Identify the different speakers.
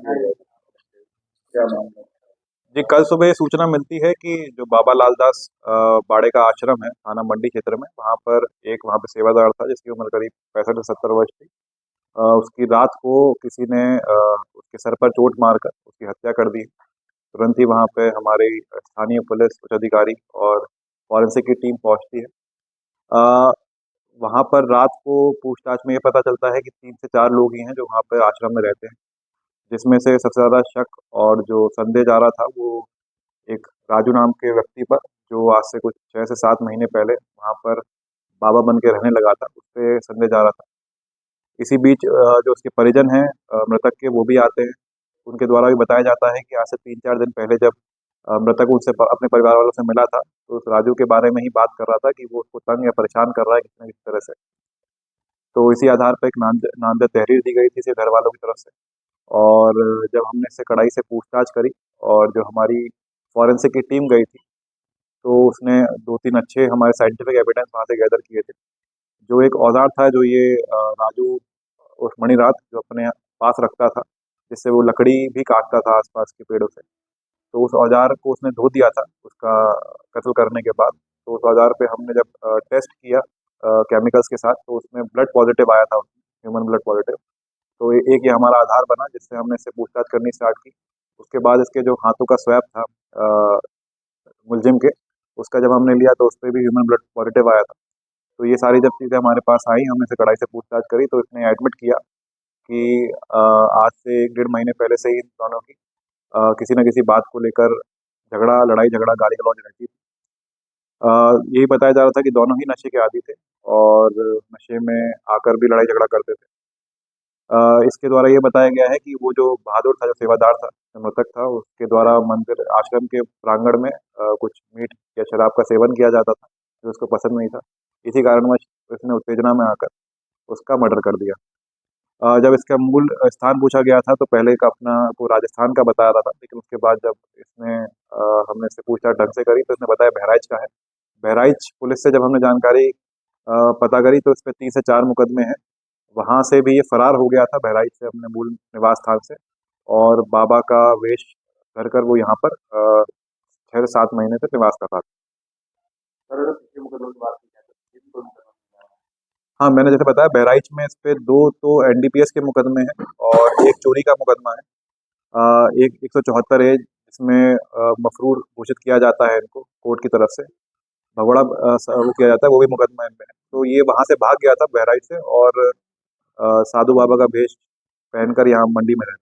Speaker 1: क्या मामला है? जी, कल सुबह ये सूचना मिलती है कि जो बाबा लालदास बाड़े का आश्रम है थाना मंडी क्षेत्र में, वहाँ पर एक वहाँ पे सेवादार था जिसकी उम्र करीब 65 से 70 वर्ष थी। उसकी रात को किसी ने उसके सर पर चोट मारकर उसकी हत्या कर दी। तुरंत ही वहाँ पे हमारी स्थानीय पुलिस उच्च अधिकारी और फॉरेंसिक की टीम पहुँचती है। अ, वहाँ पर रात को पूछताछ में ये पता चलता है कि 3 से 4 लोग ही हैं जो वहाँ पे आश्रम में रहते हैं, जिसमें से सबसे ज़्यादा शक और जो संदेह जा रहा था वो एक राजू नाम के व्यक्ति पर, जो आज से कुछ 6 से 7 महीने पहले वहाँ पर बाबा बन के रहने लगा था, उसपे संदेह जा रहा था। इसी बीच जो उसके परिजन हैं मृतक के, वो भी आते हैं। उनके द्वारा भी बताया जाता है कि आज से 3-4 दिन पहले जब मृतक उनसे अपने परिवार वालों से मिला था, तो उस राजू के बारे में ही बात कर रहा था कि वो उसको तंग या परेशान कर रहा है किसी न किसी तरह से। तो इसी आधार पर एक नामजद तहरीर दी गई थी इसके घर वालों की तरफ से। और जब हमने इससे कड़ाई से पूछताछ करी और जो हमारी फॉरेंसिक की टीम गई थी, तो उसने 2-3 अच्छे हमारे साइंटिफिक एविडेंस वहाँ से गैदर किए थे। जो एक औज़ार था जो ये राजू उर्फ मणिरात जो अपने पास रखता था, जिससे वो लकड़ी भी काटता था आस-पास के पेड़ों से। तो उस औज़ार को उसने धो दिया था उसका कत्ल करने के बाद। तो उस औज़ार पे हमने जब टेस्ट किया केमिकल्स के साथ, तो उसमें ब्लड पॉज़िटिव आया था, ह्यूमन ब्लड पॉज़िटिव। तो एक ये हमारा आधार बना जिससे हमने इससे पूछताछ करनी स्टार्ट की। उसके बाद इसके जो हाथों का स्वैब था मुलजिम के, उसका जब हमने लिया तो उसपे भी ह्यूमन ब्लड पॉज़िटिव आया था। तो ये सारी जब चीज़ें हमारे पास आई, हमने इसे कड़ाई से पूछताछ करी, तो इसने एडमिट किया कि आज से 1 डेढ़ महीने पहले से ही इन दोनों की किसी न किसी बात को लेकर लड़ाई-झगड़ा, गाली-गलौज रहती थी। यही बताया जा रहा था कि दोनों ही नशे के आदी थे और नशे में आकर भी लड़ाई-झगड़ा करते थे। इसके द्वारा ये बताया गया है कि वो जो बहादुर था, जो सेवादार था, जो मृतक था, उसके द्वारा मंदिर आश्रम के प्रांगण में कुछ मीट या शराब का सेवन किया जाता था, जो उसको पसंद नहीं था। इसी कारणवश उसने उत्तेजना में आकर उसका मर्डर कर दिया। जब इसका मूल स्थान पूछा गया था तो पहले का अपना को राजस्थान का बता रहा था, लेकिन उसके बाद जब इसने हमने इससे पूछताछ ढंग से करी तो इसने बताया बहराइच का है। बहराइच पुलिस से जब हमने जानकारी पता करी तो इस पे 3 से 4 मुकदमे हैं। वहाँ से भी ये फरार हो गया था बहराइच से अपने मूल निवास स्थान से, और बाबा का वेश धर कर वो यहाँ पर 6 से 7 महीने से निवास कर रहा था। हाँ, मैंने जैसे बताया बहराइच में इस पे 2 तो एनडीपीएस के मुकदमे हैं और एक चोरी का मुकदमा है। एक 174 ए जिसमें मफरूर घोषित किया जाता है इनको कोर्ट की तरफ से। भगोड़ा वो किया जाता है, वो भी मुकदमा इनमें है। तो ये वहाँ से भाग गया था बहराइच से और साधु बाबा का भेष पहनकर यहाँ मंडी में रहता है।